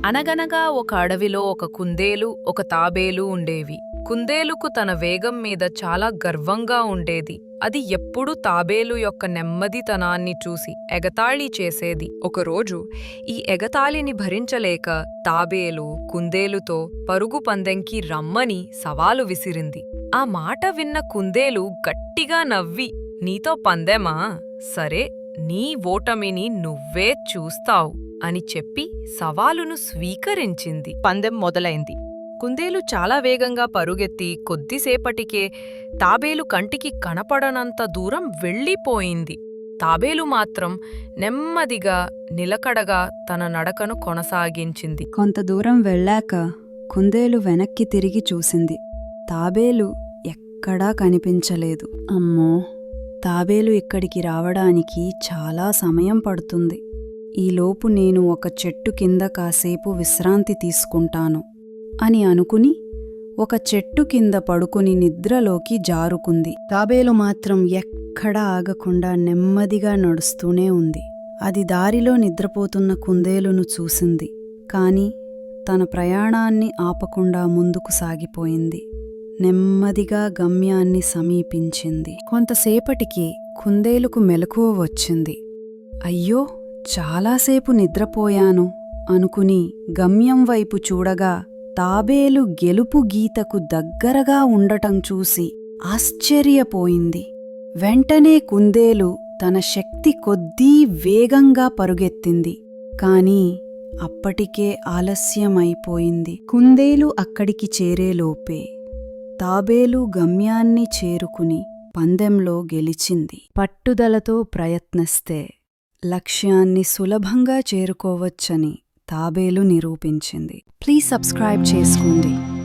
అనగనగా ఒక అడవిలో ఒక కుందేలు ఒక తాబేలు ఉండేవి. కుందేలుకు తన వేగం మీద చాలా గర్వంగా ఉండేది. అది ఎప్పుడూ తాబేలు యొక్క నెమ్మదితనాన్ని చూసి ఎగతాళి చేసేది. ఒకరోజు ఈ ఎగతాళిని భరించలేక తాబేలు కుందేలుతో పరుగు పందెంకి రమ్మని సవాలు విసిరింది. ఆ మాట విన్న కుందేలు గట్టిగా నవ్వి, "నీతో పందెమా? సరే, నీ ఓటమిని నువ్వే చూస్తావు" అని చెప్పి సవాలును స్వీకరించింది. పందెం మొదలైంది. కుందేలు చాలా వేగంగా పరుగెత్తి కొద్దిసేపటికే తాబేలు కంటికి కనపడనంత దూరం వెళ్ళిపోయింది. తాబేలు మాత్రం నెమ్మదిగా నిలకడగా తన నడకను కొనసాగించింది. కొంత దూరం వెళ్ళాక కుందేలు వెనక్కి తిరిగి చూసింది. తాబేలు ఎక్కడా కనిపించలేదు. అమ్మో, తాబేలు ఇక్కడికి రావడానికి చాలా సమయం పడుతుంది. ఈలోపు నేను ఒక చెట్టు కింద కాసేపు విశ్రాంతి తీసుకుంటాను అని అనుకుని ఒక చెట్టు కింద పడుకుని నిద్రలోకి జారుకుంది. తాబేలు మాత్రం ఎక్కడా ఆగకుండా నెమ్మదిగా నడుస్తూనే ఉంది. అది దారిలో నిద్రపోతున్న కుందేలును చూసింది, కాని తన ప్రయాణాన్ని ఆపకుండా ముందుకు సాగిపోయింది. నెమ్మదిగా గమ్యాన్ని సమీపించింది. కొంతసేపటికి కుందేలుకు మెలకువ వచ్చింది. అయ్యో, చాలాసేపు నిద్రపోయాను అనుకుని గమ్యం వైపు చూడగా తాబేలు గెలుపు గీతకు దగ్గరగా ఉండటం చూసి ఆశ్చర్యపోయింది. వెంటనే కుందేలు తన శక్తి కొద్దీ వేగంగా పరుగెత్తింది. కాని అప్పటికే ఆలస్యమైపోయింది. కుందేలు అక్కడికి చేరేలోపే తాబేలు గమ్యాన్ని చేరుకుని పందెంలో గెలిచింది. పట్టుదలతో ప్రయత్నిస్తే లక్ష్యాన్ని సులభంగా చేరుకోవచ్చని తాబేలు నిరూపించింది. ప్లీజ్ సబ్స్క్రైబ్ చేసుకోండి.